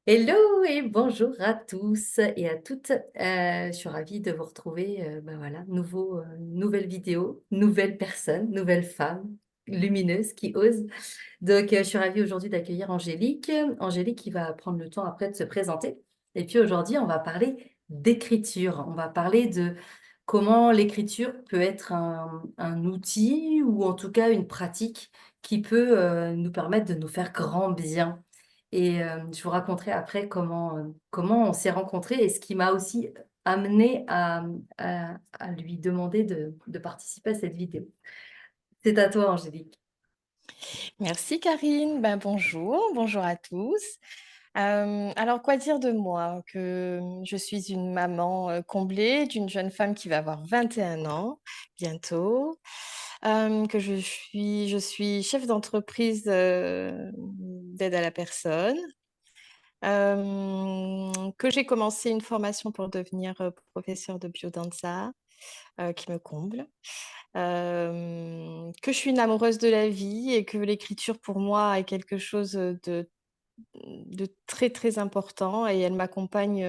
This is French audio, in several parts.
Hello et bonjour à tous et à toutes. Je suis ravie de vous retrouver. Voilà, nouvelle vidéo, nouvelle personne, nouvelle femme lumineuse qui ose. Donc, je suis ravie aujourd'hui d'accueillir Angélique. Angélique qui va prendre le temps après de se présenter. Et puis aujourd'hui, on va parler d'écriture. On va parler de comment l'écriture peut être un outil ou en tout cas une pratique qui peut nous permettre de nous faire grand bien. Et je vous raconterai après comment on s'est rencontrés et ce qui m'a aussi amené à lui demander de participer à cette vidéo. C'est à toi, Angélique. Merci Karine, bonjour à tous. Alors quoi dire de moi? Que je suis une maman comblée d'une jeune femme qui va avoir 21 ans bientôt, que je suis chef d'entreprise d'aide à la personne, que j'ai commencé une formation pour devenir professeur de biodanza qui me comble. Que je suis une amoureuse de la vie et que l'écriture pour moi est quelque chose de très très important et elle m'accompagne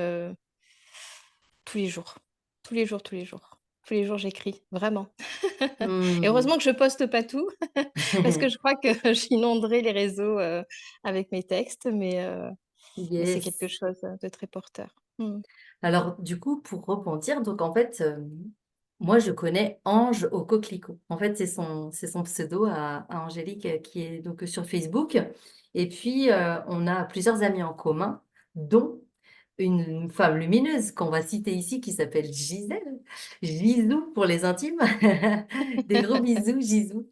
tous les jours. Tous les jours, tous les jours. Tous les jours, j'écris, vraiment. Et Hmm. heureusement que je poste pas tout, parce que je crois que j'inonderai les réseaux avec mes textes, mais c'est quelque Yes. chose de très porteur. Mm. Alors, du coup, pour rebondir, donc en fait, moi, je connais Ange au coquelicot. En fait, c'est son pseudo à Angélique qui est donc sur Facebook. Et puis, on a plusieurs amis en commun, dont une femme lumineuse qu'on va citer ici qui s'appelle Gisèle. Gisou pour les intimes. Des gros bisous, Gisou.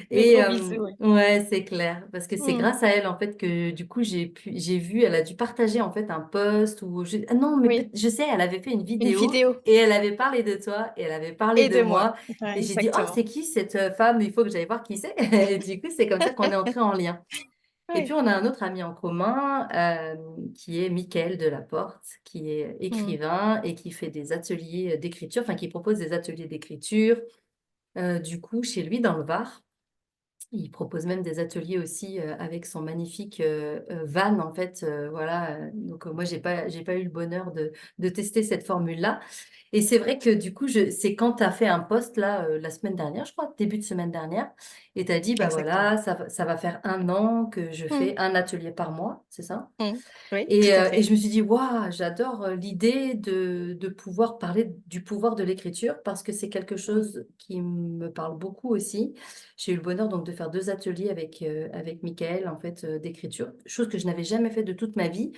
Des Et gros bisous. Ouais. ouais, c'est clair, parce que c'est Mm. grâce à elle en fait que du coup j'ai vu, elle a dû partager en fait un post ou ah non, mais Oui, je sais, elle avait fait une une vidéo vidéo. et elle avait parlé de toi et elle avait parlé Et de de moi. moi Ouais, et j'ai dit oh exactement. c'est qui cette femme? Il faut que j'aille voir qui c'est. Et du coup c'est comme ça qu'on est entré en lien. Et puis Oui. on a un autre ami en commun qui est Mickaël Delaporte, qui est Mm. écrivain et qui fait des ateliers d'écriture, enfin qui propose des ateliers d'écriture du coup chez lui dans le Var. Il propose même des ateliers aussi avec son magnifique van en fait, voilà. Donc moi j'ai pas eu le bonheur de tester cette formule-là. Et c'est vrai que du coup c'est quand tu as fait un post là la semaine dernière, je crois, début de semaine dernière, et tu as dit bah Exactement. voilà ça va faire 1 an que je Mm. fais un atelier par mois, c'est ça? Mm. Oui, tout Et à je fait. me suis dit, waouh, j'adore l'idée de pouvoir parler du pouvoir de l'écriture parce que c'est quelque Mm. chose qui me parle beaucoup aussi. J'ai eu le bonheur donc de faire 2 ateliers avec Michael en fait d'écriture, chose que je n'avais jamais fait de toute ma vie.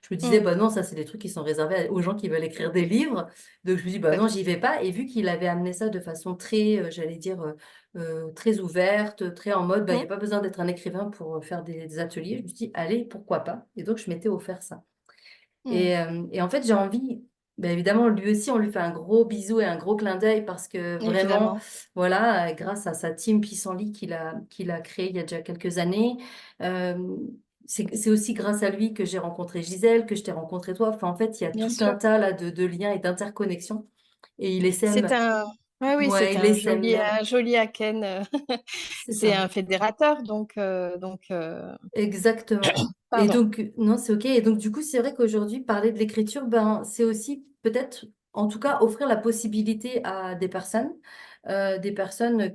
Je me disais, Mm. bah non, ça c'est des trucs qui sont réservés aux gens qui veulent écrire des livres. Donc je me dis, bah Tout à non, fait. j'y vais pas. Et vu qu'il avait amené ça de façon très, j'allais dire, très ouverte, très en mode, bah, il n'y a Mm. pas besoin d'être un écrivain pour faire des ateliers. Je me suis dit, allez, pourquoi pas? Et donc, je m'étais offert ça. Mm. Et en fait, j'ai envie, bah, évidemment, lui aussi, on lui fait un gros bisou et un gros clin d'œil parce que vraiment, Évidemment. voilà, grâce à sa team Pissenlit qu'il a créé il y a déjà quelques années, euh, c'est aussi grâce à lui que j'ai rencontré Gisèle, que je t'ai rencontré toi. Enfin, en fait, il y a Bien tout un sûr. tas là, de liens et d'interconnexions. Et il C'est essaime, un, ouais, oui, ouais, c'est il un essaime joli, même. un joli Aken. C'est C'est ça. un fédérateur, Exactement. Et pardon. donc, non, c'est OK. Et donc, du coup, c'est vrai qu'aujourd'hui, parler de l'écriture, ben, c'est aussi peut-être, en tout cas, offrir la possibilité à des personnes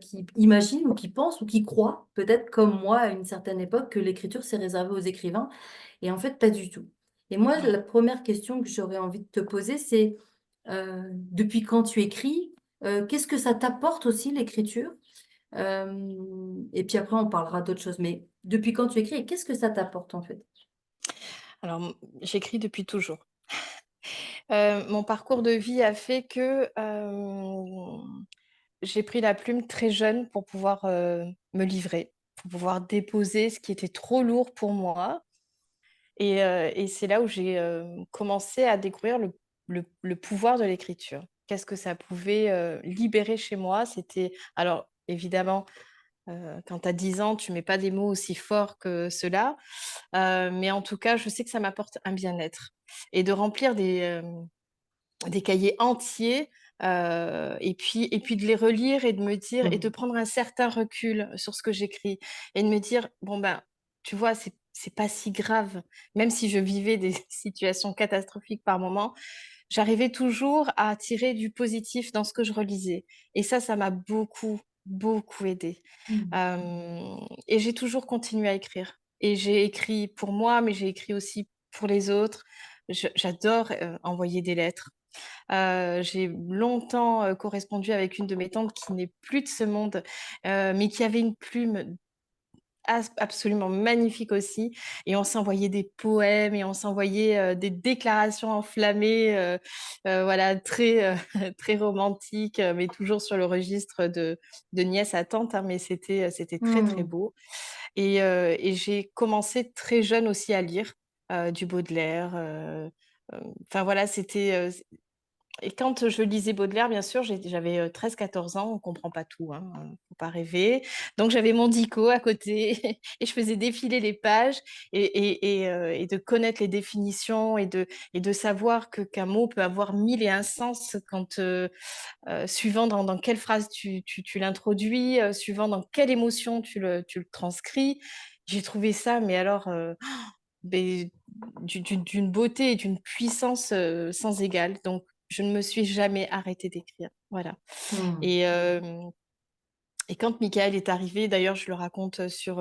qui imaginent ou qui pensent ou qui croient, peut-être comme moi à une certaine époque, que l'écriture, c'est réservé aux écrivains. Et en fait, pas du tout. Et moi, Non. la première question que j'aurais envie de te poser, c'est depuis quand tu écris? Qu'est-ce que ça t'apporte aussi, l'écriture? Et puis après, on parlera d'autres choses. Mais depuis quand tu écris et qu'est-ce que ça t'apporte en fait? Alors, j'écris depuis toujours. Mon parcours de vie a fait que j'ai pris la plume très jeune pour pouvoir me livrer, pour pouvoir déposer ce qui était trop lourd pour moi. Et c'est là où j'ai commencé à découvrir le pouvoir de l'écriture. Qu'est-ce que ça pouvait libérer chez moi? C'était, alors évidemment, quand tu as 10 ans, tu mets pas des mots aussi forts que cela, mais en tout cas, je sais que ça m'apporte un bien-être. Et de remplir des cahiers entiers, et puis de les relire et de me dire, et de Mhm. prendre un certain recul sur ce que j'écris, et de me dire, bon ben, tu vois, c'est pas si grave. Même si je vivais des situations catastrophiques par moment, j'arrivais toujours à tirer du positif dans ce que je relisais. Et ça m'a beaucoup, beaucoup aidée. Mm. Et j'ai toujours continué à écrire. Et j'ai écrit pour moi, mais j'ai écrit aussi pour les autres. J'adore envoyer des lettres. J'ai longtemps correspondu avec une de mes tantes qui n'est plus de ce monde, mais qui avait une plume absolument magnifique aussi. Et on s'envoyait des poèmes et on s'envoyait des déclarations enflammées, voilà, très, très romantiques, mais toujours sur le registre de nièce à tante, hein, mais c'était très, très Mm. beau. Et j'ai commencé très jeune aussi à lire du Baudelaire. Enfin voilà, et quand je lisais Baudelaire, bien sûr, j'avais 13-14 ans, on comprend pas tout, hein, faut pas rêver. Donc j'avais mon dico à côté et je faisais défiler les pages et de connaître les définitions et de savoir qu'un mot peut avoir mille et un sens quand, suivant dans quelle phrase tu l'introduis, suivant dans quelle émotion tu le transcris. J'ai trouvé ça, mais alors, mais d'une beauté et d'une puissance sans égale. Donc, je ne me suis jamais arrêtée d'écrire. Voilà. Mm. Et, euh, et quand Michael est arrivé, d'ailleurs, je le raconte sur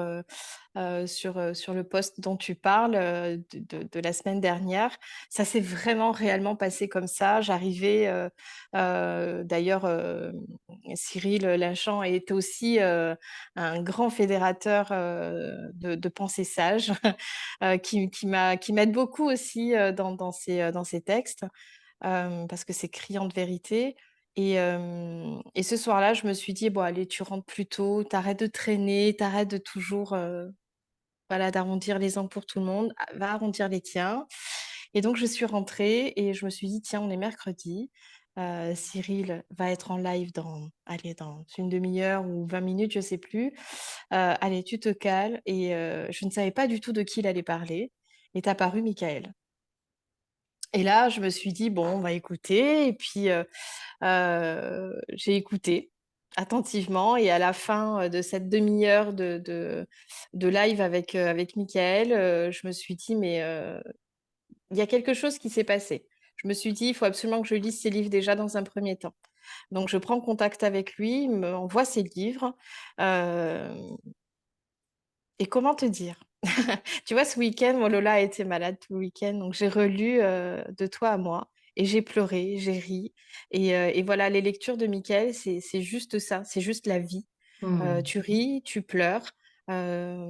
le post dont tu parles de la semaine dernière, ça s'est vraiment réellement passé comme ça. J'arrivais, d'ailleurs, Cyril Lachant est aussi un grand fédérateur de pensée sage qui m'aide beaucoup aussi dans ses textes parce que c'est criant de vérité. Et ce soir-là, je me suis dit, bon, allez, tu rentres plus tôt, t'arrêtes de traîner, t'arrêtes de toujours voilà, d'arrondir les angles pour tout le monde, va arrondir les tiens. Et donc, je suis rentrée et je me suis dit, tiens, on est mercredi. Cyril va être en live allez, dans une demi-heure ou 20 minutes, je sais plus. Allez, tu te cales. Et je ne savais pas du tout de qui il allait parler. Est apparu Michael. Et là, je me suis dit, bon, on va écouter. Et puis, j'ai écouté attentivement et à la fin de cette demi-heure de live avec Michael, je me suis dit, mais il y a quelque chose qui s'est passé. Je me suis dit, il faut absolument que je lise ses livres déjà dans un premier temps. Donc, je prends contact avec lui, il m'envoie ses livres. Euh, et comment te dire? Tu vois, ce week-end, mon Lola a été malade tout le week-end, donc j'ai relu De toi à moi et j'ai pleuré, j'ai ri. Et voilà, les lectures de Michael, c'est juste ça, c'est juste la vie. Mm. Tu ris, tu pleures,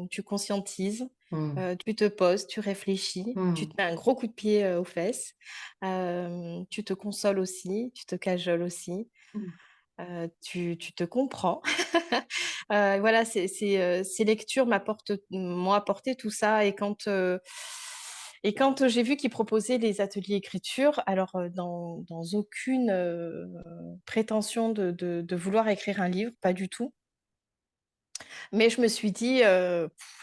tu conscientises, Mm. tu te poses, tu réfléchis, tu te Mm. mets un gros coup de pied aux fesses, tu te consoles aussi, tu te cajoles aussi, Mm. tu te comprends. Voilà, ces lectures m'ont apporté tout ça. Et quand j'ai vu qu'ils proposaient les ateliers écriture, alors dans aucune prétention de vouloir écrire un livre, pas du tout. Mais je me suis dit,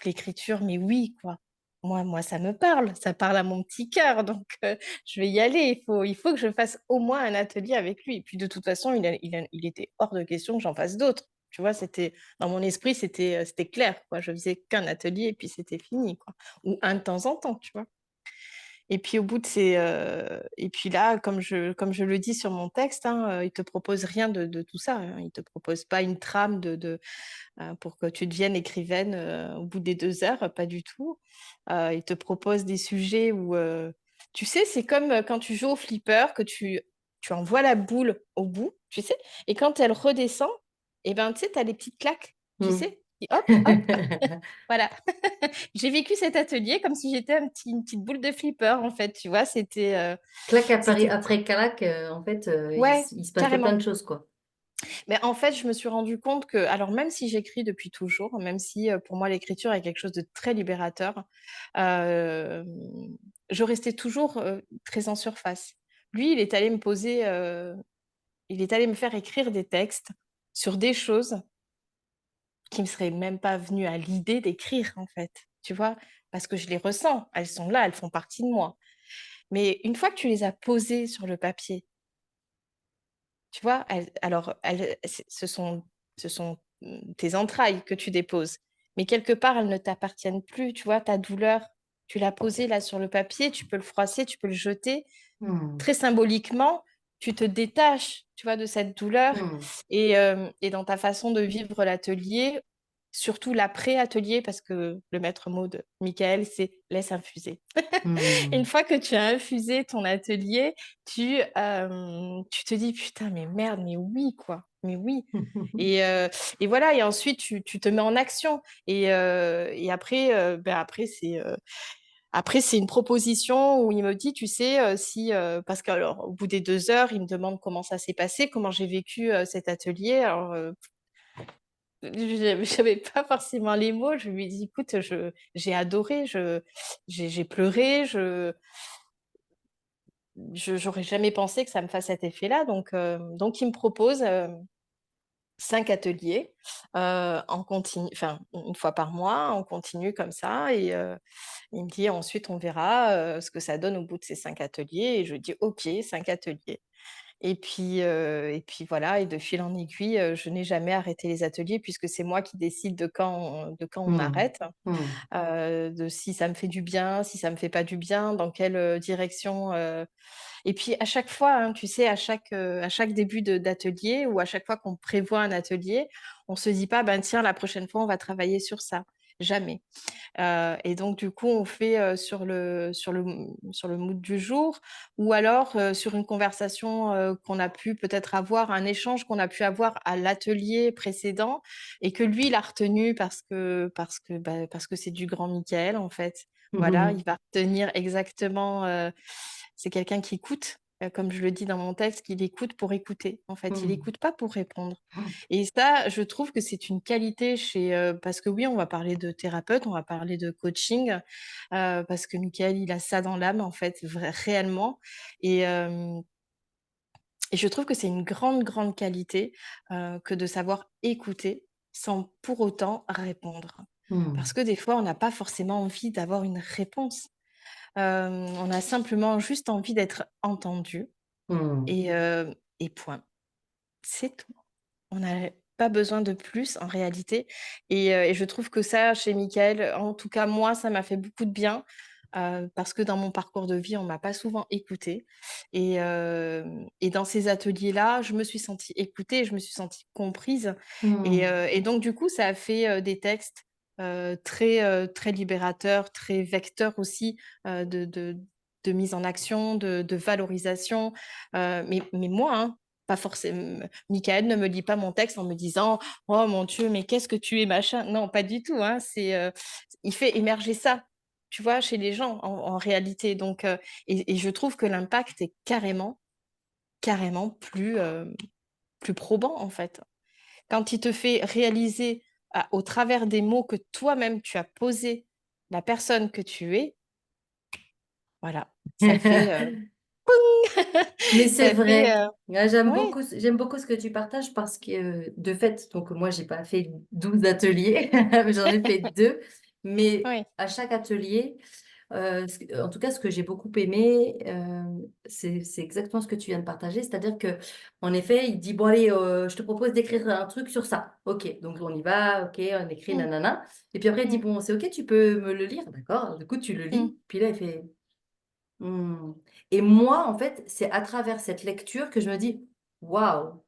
l'écriture, mais oui, quoi. Moi, ça me parle, ça parle à mon petit cœur, donc je vais y aller. Il faut que je fasse au moins un atelier avec lui. Et puis de toute façon, il était hors de question que j'en fasse d'autres. Tu vois, dans mon esprit, c'était clair, quoi. Je faisais qu'un atelier et puis c'était fini, quoi. Ou un de temps en temps, tu vois. Et puis et puis là, comme je le dis sur mon texte, hein, il te propose rien de tout ça, hein. Il te propose pas une trame pour que tu deviennes écrivaine au bout des 2 heures, pas du tout. Il te propose des sujets où, tu sais, c'est comme quand tu joues au flipper, que tu envoies la boule au bout, tu sais, et quand elle redescend, et ben, tu sais, tu as les petites claques, tu Mm. sais, et hop, hop, voilà. J'ai vécu cet atelier comme si j'étais une petite boule de flipper, en fait, tu vois, Claque à Paris, c'était, après claque, en fait, ouais, il se passait plein de carrément. choses, quoi. Mais en fait, je me suis rendu compte que, alors même si j'écris depuis toujours, même si pour moi l'écriture est quelque chose de très libérateur, euh, je restais toujours très en surface. Lui, il est allé me faire écrire des textes sur des choses qui me seraient même pas venues à l'idée d'écrire, en fait. Tu vois, parce que je les ressens, elles sont là, elles font partie de moi. Mais une fois que tu les as posées sur le papier, tu vois, ce sont tes entrailles que tu déposes. mais quelque part, elles ne t'appartiennent plus. Tu vois, ta douleur, tu l'as posée là sur le papier, tu peux le froisser, tu peux le jeter. Hmm. Très symboliquement, tu te détaches, tu vois, de cette douleur Hmm. et dans ta façon de vivre l'atelier, surtout l'après-atelier, parce que le maître mot de Michael, c'est laisse infuser. Une Hmm. fois que tu as infusé ton atelier, tu te dis, putain, mais merde, mais oui, quoi, mais oui. Et, euh, et voilà, et ensuite, tu te mets en action. Et après, après, c'est une proposition où il me dit, tu sais, si, parce que alors, au bout des 2 heures, il me demande comment ça s'est passé, comment j'ai vécu cet atelier. Alors, j'avais pas forcément les mots. Je lui dis, écoute, j'ai adoré, j'ai pleuré, j'aurais jamais pensé que ça me fasse cet effet-là. Donc il me propose 5 ateliers en continu, enfin, une fois par mois, on continue comme ça. Et il me dit ensuite, on verra ce que ça donne au bout de ces 5 ateliers. Et je dis, OK, 5 ateliers. Et puis voilà, et de fil en aiguille, je n'ai jamais arrêté les ateliers puisque c'est moi qui décide de quand on Hmm. arrête, Hmm. de si ça me fait du bien, si ça me fait pas du bien, dans quelle direction. Et puis à chaque fois, hein, tu sais, à chaque début d'atelier ou à chaque fois qu'on prévoit un atelier, on se dit pas, ben tiens, la prochaine fois, on va travailler sur ça. Jamais. Et donc, du coup, on fait sur le mood du jour ou alors sur une conversation qu'on a pu peut-être avoir, un échange qu'on a pu avoir à l'atelier précédent et que lui, il a retenu parce que c'est du grand Michael, en fait. Voilà, il Hmm. va retenir exactement. C'est quelqu'un qui écoute. Comme je le dis dans mon texte, qu'il écoute pour écouter. En fait, il Hmm. écoute pas pour répondre. Et ça, je trouve que c'est une qualité parce que oui, on va parler de thérapeute, on va parler de coaching, parce que Michael, il a ça dans l'âme, en fait, réellement. Et, euh, et je trouve que c'est une grande, grande qualité que de savoir écouter sans pour autant répondre. Parce Hmm. que des fois, on n'a pas forcément envie d'avoir une réponse. On a simplement juste envie d'être entendu Hmm. et point. C'est tout. On n'a pas besoin de plus en réalité. Et je trouve que ça, chez Michael, en tout cas moi, ça m'a fait beaucoup de bien parce que dans mon parcours de vie, on m'a pas souvent écoutée. Et dans ces ateliers-là, je me suis sentie écoutée, je me suis sentie comprise. Et, Hmm. euh, et donc, du coup, ça a fait des textes très, très libérateurs, très vecteurs aussi de mise en action, de valorisation. Mais moi, hein, pas forcément. Michael ne me lit pas mon texte en me disant oh mon Dieu, mais qu'est-ce que tu es, machin. Non, pas du tout. Hein. Il fait émerger ça, tu vois, chez les gens en réalité. Et je trouve que l'impact est carrément, carrément plus probant en fait. Quand il te fait réaliser au travers des mots que toi-même tu as posés la personne que tu es, voilà, ça fait. Mais c'est Ça fait vrai. Ouais, ouais, j'aime beaucoup ce que tu partages parce que, de fait, donc moi, j'ai pas fait 12 ateliers, j'en ai fait deux, mais ouais. à chaque atelier, en tout cas, ce que j'ai beaucoup aimé, c'est exactement ce que tu viens de partager, c'est-à-dire que, en effet, il dit, bon, allez, je te propose d'écrire un truc sur ça. Ok, donc on y va, ok, on écrit, Mm, nanana. Et puis après, il dit, mm, bon, c'est ok, tu peux me le lire, d'accord? Du coup, tu le mm. lis, puis là, il fait. Hmm. Et moi, en fait, c'est à travers cette lecture que je me dis, waouh,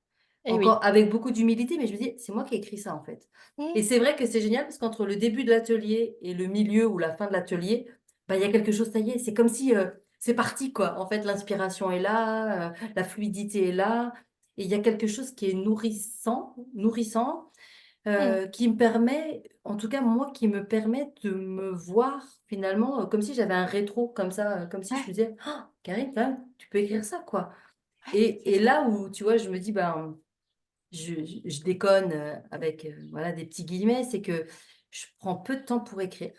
Eh oui. encore avec beaucoup d'humilité, mais je me dis, c'est moi qui ai écrit ça, en fait. Et Mm, c'est vrai que c'est génial parce qu'entre le début de l'atelier et le milieu ou la fin de l'atelier, bah, il y a quelque chose, ça y est, c'est comme si c'est parti, quoi. En fait, l'inspiration est là, la fluidité est là, et il y a quelque chose qui est nourrissant, mm. qui me permet, en tout cas moi, qui me permet de me voir finalement comme si j'avais un rétro comme ça, comme si je Ouais, me disais, ah, Karine, quand même, tu peux écrire ça, quoi. ouais, c'est Et ça. là où, tu vois, je me dis, ben, je déconne avec voilà, des petits guillemets, c'est que je prends peu de temps pour écrire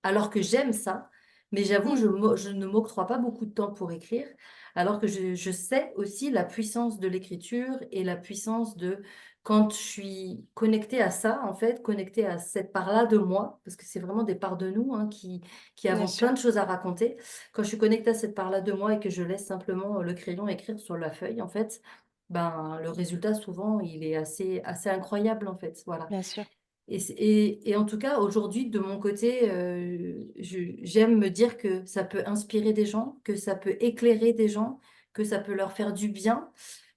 alors que j'aime ça, mais j'avoue, Mm, je ne m'octroie pas beaucoup de temps pour écrire, alors que je sais aussi la puissance de l'écriture et la puissance de quand je suis connectée à ça, en fait, connectée à cette part-là de moi, parce que c'est vraiment des parts de nous hein, qui bien avons sûr, plein de choses à raconter. Quand je suis connectée à cette part-là de moi et que je laisse simplement le crayon écrire sur la feuille, en fait, ben, le résultat, souvent, il est assez incroyable, en fait. Voilà. bien sûr. Et en tout cas, aujourd'hui, de mon côté, j'aime me dire que ça peut inspirer des gens, que ça peut éclairer des gens, que ça peut leur faire du bien,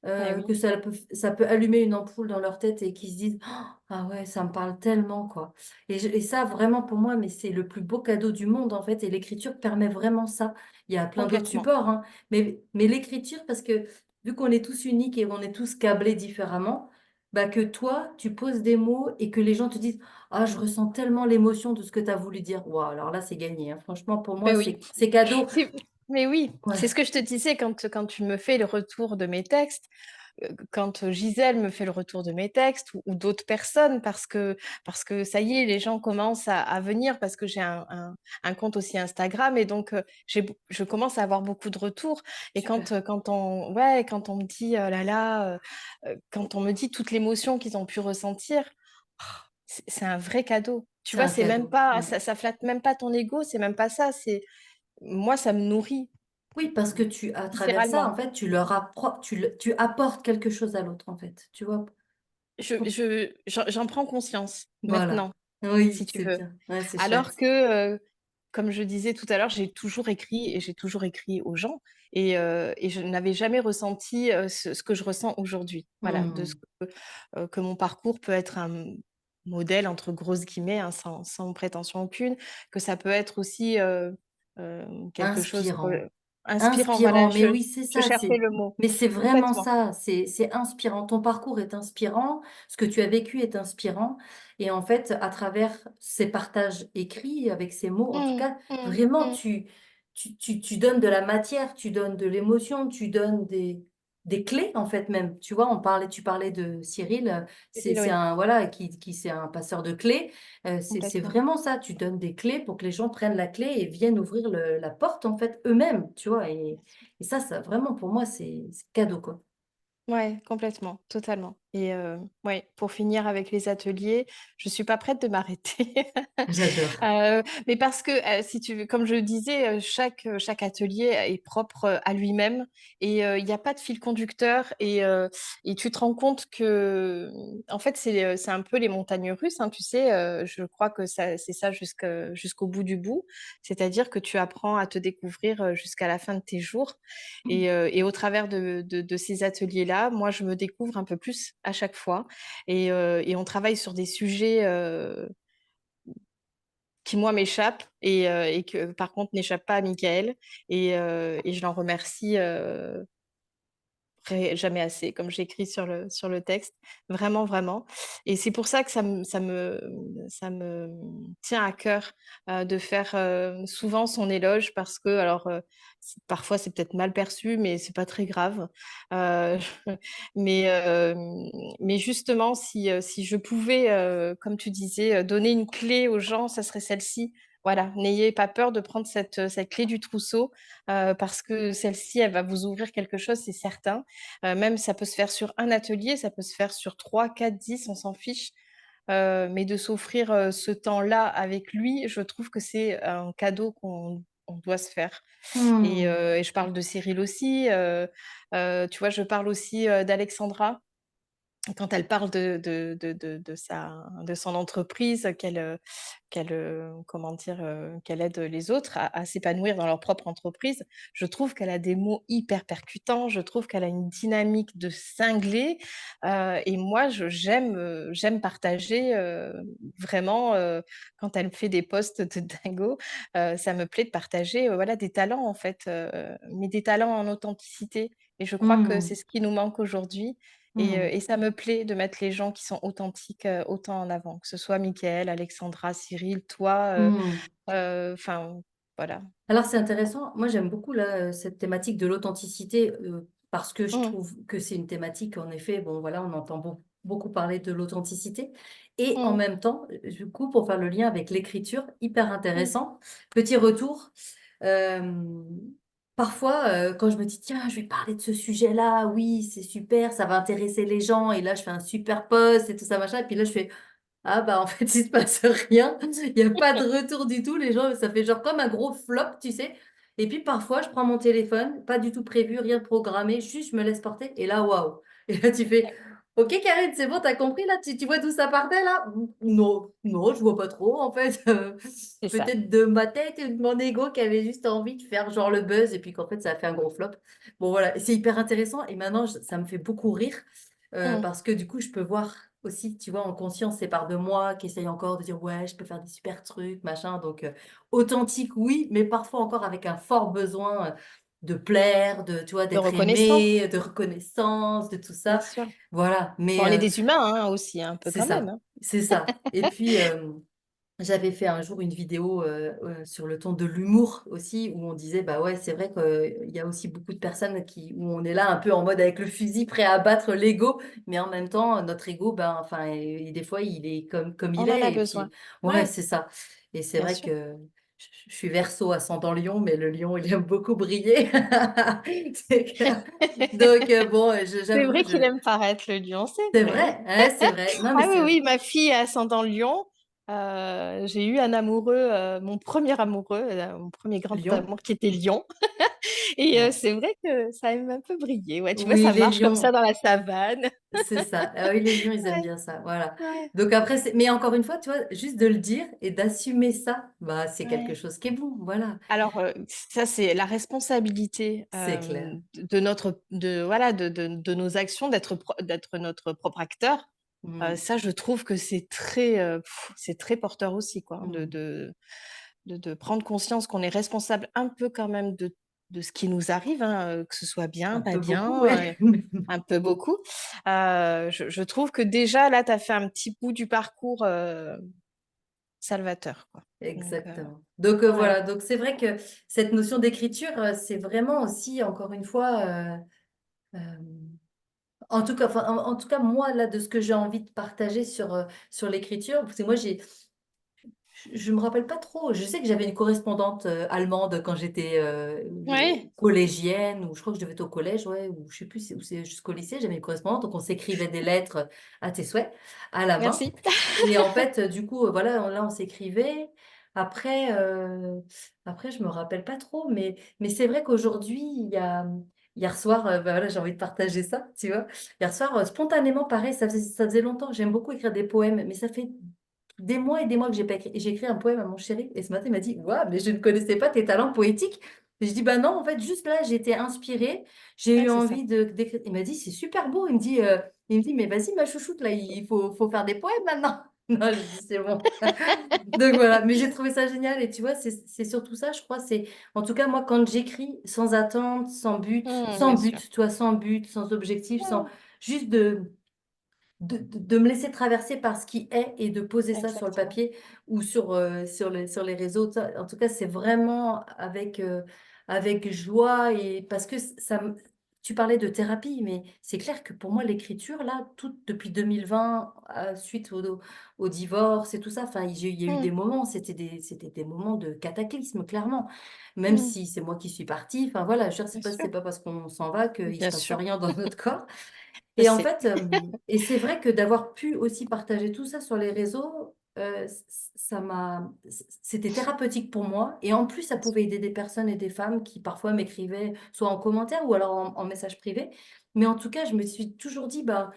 Eh oui, que ça peut allumer une ampoule dans leur tête et qu'ils se disent: «Oh, ah ouais, ça me parle tellement, quoi». Et ça, vraiment, pour moi, mais c'est le plus beau cadeau du monde, en fait. Et l'écriture permet vraiment ça. Il y a plein d'autres complètement. supports, hein, mais l'écriture, parce que vu qu'on est tous uniques et on est tous câblés différemment, bah, que toi, tu poses des mots et que les gens te disent: «Ah, je ressens tellement l'émotion de ce que tu as voulu dire». Waouh, alors là, c'est gagné, hein. Franchement, pour moi, Mais oui. c'est cadeau. C'est mais oui, c'est Ouais, ce que je te disais quand tu me fais le retour de mes textes, quand Gisèle me fait le retour de mes textes ou d'autres personnes parce que ça y est, les gens commencent à venir parce que j'ai un compte aussi Instagram et donc je commence à avoir beaucoup de retours. Et super. quand on me dit, oh là là, quand on me dit toute l'émotion qu'ils ont pu ressentir, oh, c'est un vrai cadeau. Tu C'est vois, un c'est même cadeau. pas, Ouais. ça flatte même pas ton ego, c'est même pas ça, c'est moi, ça me nourrit, Oui, parce que tu, à travers ça, en littéralement. fait, tu apportes quelque chose à l'autre, en fait. Tu vois? J'en prends conscience Voilà. maintenant, Oui, si tu c'est veux. bien. Ouais, c'est Alors chouette. que, comme je disais tout à l'heure, j'ai toujours écrit aux gens et je n'avais jamais ressenti ce que je ressens aujourd'hui. Voilà, Hmm. que mon parcours peut être un modèle, entre grosses guillemets, hein, sans prétention aucune, que ça peut être aussi quelque chose Inspirant. inspirant. Voilà, Inspirant, mais oui, c'est je ça, cherchais c'est, le mot. mais c'est vraiment Complètement. ça, c'est inspirant. Ton parcours est inspirant, ce que tu as vécu est inspirant, et en fait, à travers ces partages écrits, avec ces mots, en tout Mmh, cas, mmh, vraiment, mmh. tu donnes de la matière, tu donnes de l'émotion, tu donnes des clés, en fait, même. Tu vois, tu parlais de Cyril, Cyril, c'est oui, un, voilà, c'est un passeur de clés. C'est complètement. vraiment ça, tu donnes des clés pour que les gens prennent la clé et viennent ouvrir la porte, en fait, eux-mêmes, tu vois. Et ça, vraiment, pour moi, c'est cadeau, quoi. Ouais, complètement, totalement. Et ouais, pour finir avec les ateliers, je suis pas prête de m'arrêter. J'adore. Mais parce que, si tu veux, comme je le disais, chaque atelier est propre à lui-même et il n'y a pas de fil conducteur et tu te rends compte que, en fait, c'est un peu les montagnes russes, hein, tu sais, je crois que c'est ça jusqu'au bout du bout. C'est-à-dire que tu apprends à te découvrir jusqu'à la fin de tes jours. Et au travers de ces ateliers-là, moi, je me découvre un peu plus à chaque fois. Et on travaille sur des sujets qui, moi, m'échappent et que, par contre, n'échappent pas à Michael. Et je l'en remercie jamais assez, comme j'écris sur le texte. Vraiment, vraiment. Et c'est pour ça que ça me tient à cœur de faire souvent son éloge parce que, alors, parfois c'est peut-être mal perçu, mais c'est pas très grave. Euh, mais, euh, mais justement, si je pouvais, comme tu disais, donner une clé aux gens, ça serait celle-ci. Voilà, n'ayez pas peur de prendre cette clé du trousseau parce que celle-ci, elle va vous ouvrir quelque chose, c'est certain. Même ça peut se faire sur un atelier, ça peut se faire sur 3, 4, 10, on s'en fiche. Mais de s'offrir ce temps-là avec lui, je trouve que c'est un cadeau qu'on doit se faire. Hmm. Et je parle de Cyril aussi. Tu vois, je parle aussi d'Alexandra quand elle parle de son entreprise, comment dire, qu'elle aide les autres à s'épanouir dans leur propre entreprise, je trouve qu'elle a des mots hyper percutants, je trouve qu'elle a une dynamique de cinglé. Et moi, j'aime partager vraiment quand elle me fait des posts de dingo, ça me plaît de partager voilà, des talents en fait, mais des talents en authenticité. Et je crois que c'est Hmm. ce qui nous manque aujourd'hui. Hmm. Et ça me plaît de mettre les gens qui sont authentiques autant en avant, que ce soit Mickaël, Alexandra, Cyril, toi, Hmm. enfin, voilà. Alors, c'est intéressant. Moi, j'aime beaucoup là, cette thématique de l'authenticité, parce que je Mm, trouve que c'est une thématique, en effet, bon, voilà, on entend beaucoup parler de l'authenticité. Et en mm, même temps, du coup, pour faire le lien avec l'écriture, hyper mm. intéressant. Petit retour. euh, Parfois, quand je me dis, tiens, je vais parler de ce sujet-là, oui, c'est super, ça va intéresser les gens. Et là, je fais un super post et tout ça, machin. Et puis là, je fais, ah bah en fait, il se passe rien. Il n'y a pas de retour du tout. Les gens, ça fait genre comme un gros flop, tu sais. Et puis parfois, je prends mon téléphone, pas du tout prévu, rien de programmé, juste je me laisse porter. Et là, waouh. Et là, tu fais, Ok, Karine, c'est bon, t'as compris là? Tu vois d'où ça partait là? Non, non, je vois pas trop en fait. C'est ça. Peut-être de ma tête et de mon ego qui avait juste envie de faire genre le buzz et puis qu'en fait ça a fait un gros flop. Bon voilà, c'est hyper intéressant et maintenant ça me fait beaucoup rire Mm. parce que du coup je peux voir aussi, tu vois, en conscience, ces parts de moi qui essayent encore de dire ouais, je peux faire des super trucs, machin. Donc authentique, oui, mais parfois encore avec un fort besoin de plaire, de, tu vois, De d'être reconnaissance, aimé, de reconnaissance, de tout bien ça. sûr. Voilà, Bon, mais on est des humains hein, aussi, un peu c'est quand même. ça, Hein. c'est ça. Et puis, j'avais fait un jour une vidéo sur le ton de l'humour aussi, où on disait, bah ouais, c'est vrai qu'il y a aussi beaucoup de personnes où on est là un peu en mode avec le fusil prêt à battre l'ego, mais en même temps, notre ego, ben, enfin, et des fois, il est comme il On en a est. Et besoin. puis, ouais, Ouais, c'est ça. Et c'est bien vrai sûr. que je suis Verseau ascendant Lion, mais le lion, il aime beaucoup briller. C'est clair. Donc, bon, C'est j'avoue, vrai qu'il aime paraître le lion, c'est c'est vrai. vrai, hein, c'est vrai. Non, mais Ah oui, c'est oui, ma fille est ascendant lion. J'ai eu un amoureux, mon premier amoureux, mon premier grand lion. amour qui était lion. Et Ouais. c'est vrai que ça aime un peu briller. Ouais, tu vois, Oui, ça les marche comme ça lions, dans la savane. c'est ça. Ah oui, les lions, ils aiment Ouais, bien ça. Voilà. ouais, Donc après, mais encore une fois, tu vois, juste de le dire et d'assumer ça, bah, c'est quelque ouais. chose qui est bon. Voilà. Alors, ça, c'est la responsabilité C'est clair. de notre, voilà, de nos actions, d'être notre propre acteur. Mm, Ça, je trouve que c'est très porteur aussi, quoi, mm. de prendre conscience qu'on est responsable un peu quand même de ce qui nous arrive, hein, que ce soit Un bien, pas peu beaucoup, bien, ouais. un peu beaucoup. Je trouve que déjà, là, tu as fait un petit bout du parcours salvateur, quoi. Donc, Exactement. Donc ouais. voilà, donc c'est vrai que cette notion d'écriture, c'est vraiment aussi, encore une fois, euh, en tout cas, enfin, en tout cas, moi, là, de ce que j'ai envie de partager sur l'écriture, parce que moi, je me rappelle pas trop. Je sais que j'avais une correspondante allemande quand j'étais Ouais, collégienne, ou je crois que je devais être au collège, ouais, ou je sais plus où c'est jusqu'au lycée. J'avais une correspondante, donc on s'écrivait des lettres à tes souhaits, à la main. merci. Et en fait, du coup, voilà, là, on s'écrivait. Après, je me rappelle pas trop, mais c'est vrai qu'aujourd'hui, hier soir, bah voilà, j'ai envie de partager ça, tu vois. Hier soir, spontanément, pareil, ça faisait longtemps. J'aime beaucoup écrire des poèmes, mais ça fait des mois et des mois que j'ai pas écrit. Et j'ai écrit un poème à mon chéri. Et ce matin, il m'a dit, waouh, mais je ne connaissais pas tes talents poétiques. Et je dis, bah non, en fait, juste là, j'ai été inspirée. J'ai Ouais, eu c'est ça. envie d'écrire. Il m'a dit, c'est super beau. Il me dit, mais vas-y, ma chouchoute, là, il faut faire des poèmes maintenant. Non, je dis, c'est bon. Donc voilà, mais j'ai trouvé ça génial. Et tu vois, c'est surtout ça, je crois. En tout cas, moi, quand j'écris sans attente, sans Bien sûr. but, tu vois, sans but, sans objectif, Mm, juste de me laisser traverser par ce qui est et de poser ça sur le exactement. papier ou sur les réseaux. En tout cas, c'est vraiment avec joie et parce que tu parlais de thérapie, mais c'est clair que pour moi, l'écriture, là, depuis 2020, suite au divorce et tout ça, enfin, il y a eu des Mm, moments, c'était des moments de cataclysme, clairement. Même mm, si c'est moi qui suis partie, enfin voilà, je veux dire, bien c'est sûr. pas parce qu'on s'en va qu'il se Bien passe sûr. rien dans notre corps. Je Et en sais. fait, et c'est vrai que d'avoir pu aussi partager tout ça sur les réseaux, c'était thérapeutique pour moi. Et en plus, ça pouvait aider des personnes et des femmes qui parfois m'écrivaient, soit en commentaire ou alors en message privé. Mais en tout cas, je me suis toujours dit, bah,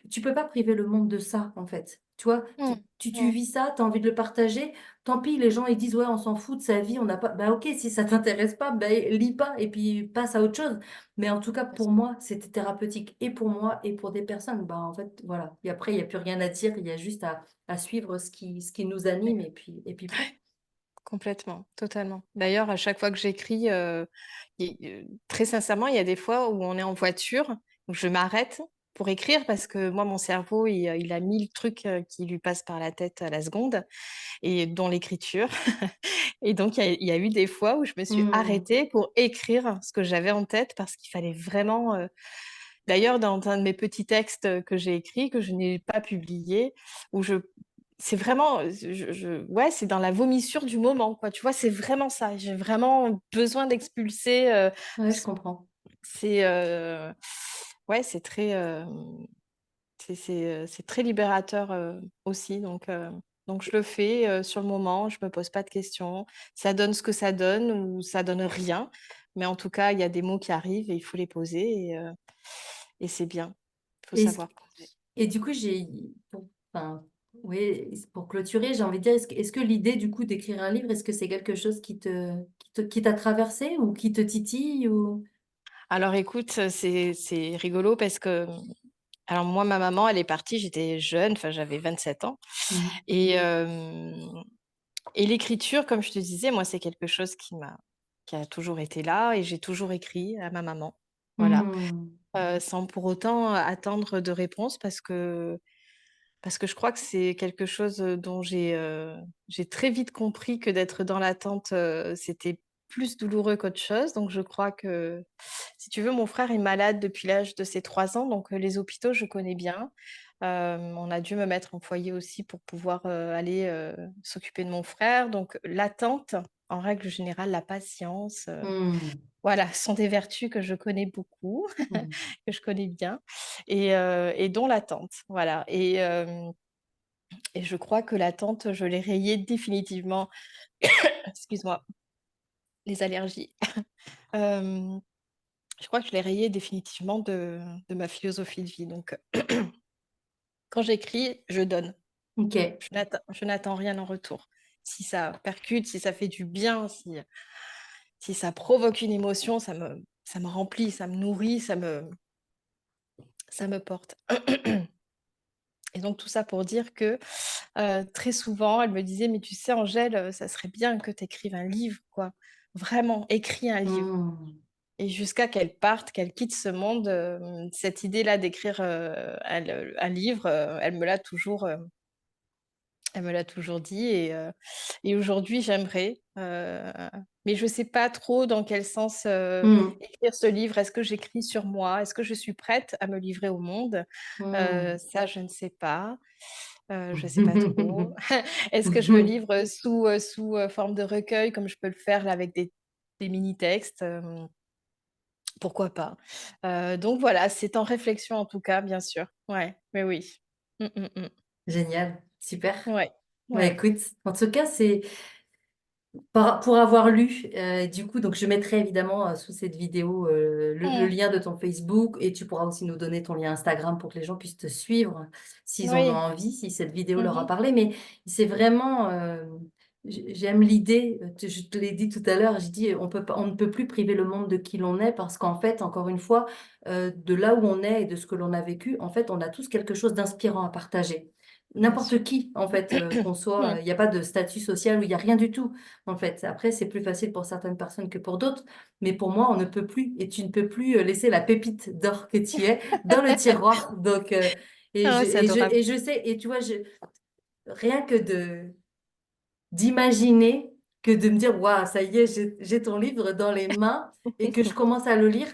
tu peux pas priver le monde de ça, en fait. Tu vois, tu, Mm, tu, tu mm, vis ça, tu as envie de le partager. Tant pis, les gens, ils disent, ouais, on s'en fout de sa vie, on n'a pas. Bah, ok, si ça t'intéresse pas, bah, lis pas et puis passe à autre chose. Mais en tout cas, bien pour sûr. moi, c'était thérapeutique et pour moi et pour des personnes. Bah, en fait, voilà. Et après, il n'y a plus rien à dire, il y a juste à suivre ce qui nous anime et puis point. Complètement, totalement. D'ailleurs, à chaque fois que j'écris, très sincèrement, il y a des fois où on est en voiture, où je m'arrête pour écrire parce que moi, mon cerveau, il a 1000 trucs qui lui passent par la tête à la seconde, et dont l'écriture. Et donc, il y a eu des fois où je me suis Hmm. arrêtée pour écrire ce que j'avais en tête parce qu'il fallait vraiment. D'ailleurs, dans un de mes petits textes que j'ai écrits, que je n'ai pas publié, où c'est vraiment, ouais, c'est dans la vomissure du moment, quoi. Tu vois, c'est vraiment ça. J'ai vraiment besoin d'expulser. Ouais, je comprends. C'est, ouais, c'est très libérateur aussi. Donc, je le fais sur le moment. Je me pose pas de questions. Ça donne ce que ça donne ou ça donne rien. Mais en tout cas, il y a des mots qui arrivent et il faut les poser et c'est bien. faut Et, ce- savoir poser. et du coup, enfin, oui, pour clôturer, j'ai envie de dire, est-ce que l'idée du coup d'écrire un livre, est-ce que c'est quelque chose qui t'a traversé ou qui te titille ou... Alors écoute, c'est rigolo parce que, alors moi, ma maman, elle est partie, j'étais jeune, enfin j'avais 27 ans. Mhm. Et, et l'écriture, comme je te disais, moi, c'est quelque chose qui a toujours été là et j'ai toujours écrit à ma maman. Voilà. Mhm. Sans pour autant attendre de réponse parce que je crois que c'est quelque chose dont j'ai très vite compris que d'être dans l'attente, c'était plus douloureux qu'autre chose. Donc, je crois que, si tu veux, mon frère est malade depuis l'âge de ses 3 ans, donc les hôpitaux, je connais bien. On a dû me mettre en foyer aussi pour pouvoir aller s'occuper de mon frère. Donc, l'attente, en règle générale, la patience, Mhm. voilà, sont des vertus que je connais beaucoup, Mhm. que je connais bien, et dont l'attente. Voilà. Et je crois que l'attente, je l'ai rayée définitivement. Excuse-moi, les allergies. Euh, je crois que je l'ai rayée définitivement de ma philosophie de vie. Donc, quand j'écris, je donne. Ok. Je n'attends rien en retour. Si ça percute, si ça fait du bien, si ça provoque une émotion, ça me remplit, ça me nourrit, ça me porte. Et donc, tout ça pour dire que très souvent, elle me disait, mais tu sais, Angèle, ça serait bien que tu écrives un livre, quoi. Vraiment, écris un livre. Mhm. Et jusqu'à qu'elle parte, qu'elle quitte ce monde, cette idée-là d'écrire un livre, elle me l'a toujours dit. Et aujourd'hui, j'aimerais, mais je ne sais pas trop dans quel sens Mhm. écrire ce livre. Est-ce que j'écris sur moi? Est-ce que je suis prête à me livrer au monde? Mhm. Ça, je ne sais pas. Je ne sais pas trop. Est-ce que je le livre sous forme de recueil, comme je peux le faire là, avec des mini-textes? Pourquoi pas? Donc voilà, c'est en réflexion en tout cas, bien sûr. Ouais, mais oui. Mm, mm, mm. Génial, super. Ouais, Bah, ouais. écoute, en tout cas, c'est pour avoir lu, du coup, donc je mettrai évidemment sous cette vidéo le Mm. lien de ton Facebook et tu pourras aussi nous donner ton lien Instagram pour que les gens puissent te suivre s'ils en ont Oui. envie, si cette vidéo leur a Mhm. parlé. Mais c'est vraiment, j'aime l'idée, je te l'ai dit tout à l'heure, j'ai dit on ne peut plus priver le monde de qui l'on est parce qu'en fait, encore une fois, de là où on est et de ce que l'on a vécu, en fait, on a tous quelque chose d'inspirant à partager. Bien sûr. N'importe qui, en fait, qu'on soit, Mm. il n'y a pas de statut social où il n'y a rien du tout. En fait, après, c'est plus facile pour certaines personnes que pour d'autres, mais pour moi, on ne peut plus, et tu ne peux plus laisser la pépite d'or que tu es dans le tiroir. Donc, Ah, c'est adorable. et je sais, et tu vois, rien que d'imaginer, que de me dire, waouh, ça y est, j'ai ton livre dans les mains et que je commence à le lire,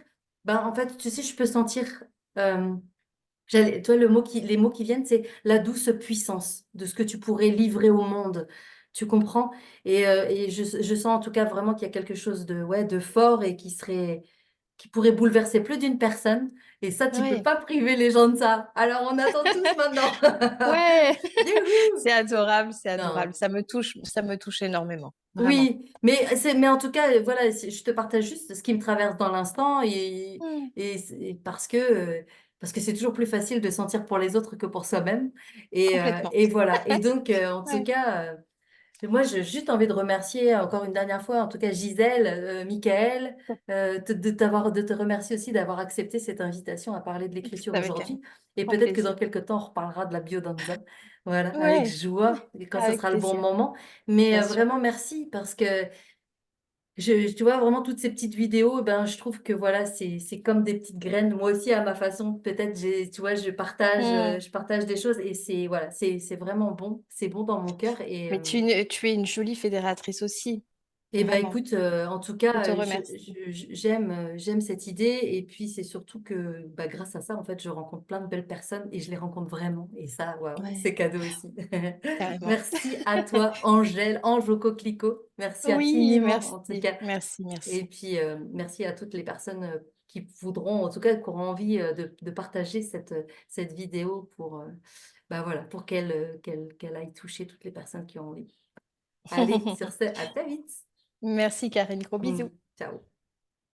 ben, en fait, tu sais, je peux sentir, euh, toi, les mots qui viennent, c'est la douce puissance de ce que tu pourrais livrer au monde. Tu comprends? Et je sens en tout cas vraiment qu'il y a quelque chose de, ouais, de fort et qui pourrait bouleverser plus d'une personne. Et ça, tu peux Oui. pas priver les gens de ça. Alors, on attend tous maintenant. Ouais. Youhou! C'est adorable, c'est adorable. Non. Ça me touche énormément. Vraiment. Oui, mais en tout cas, voilà, je te partage juste ce qui me traverse dans l'instant Mm. parce que c'est toujours plus facile de sentir pour les autres que pour soi-même. Complètement. Et voilà. Et donc, en tout Ouais. cas, moi, j'ai juste envie de remercier encore une dernière fois, en tout cas, Gisèle, Michael, de te remercier aussi d'avoir accepté cette invitation à parler de l'écriture C'est avec un aujourd'hui. Et grand peut-être que dans plaisir. quelques temps, on reparlera de la biodanza. Voilà, avec Ouais. joie, et quand ce Avec sera le bon plaisir, moment. Mais bien sûr. vraiment, merci parce que tu vois, vraiment, toutes ces petites vidéos, ben, je trouve que voilà, c'est comme des petites graines. Moi aussi, à ma façon, peut-être, tu vois, Mm. je partage des choses et c'est vraiment bon. C'est bon dans mon cœur. Mais tu es une jolie fédératrice aussi. Et ben Vraiment. écoute, en tout Je cas, te remercie. j'aime cette idée. Et puis, c'est surtout que bah, grâce à ça, en fait, je rencontre plein de belles personnes et je les rencontre vraiment. Et ça, waouh, Ouais, c'est cadeau aussi. carrément. Merci à toi, Angèle, Ange au coquelicot. Merci Oui, infiniment, en tout merci, cas. merci, Et merci. puis, merci à toutes les personnes qui voudront, en tout cas, qui auront envie de partager cette vidéo pour, bah voilà, pour qu'elle aille toucher toutes les personnes qui ont envie. Allez, sur ce, à très vite. Merci, Karine. Gros bisous. Ciao.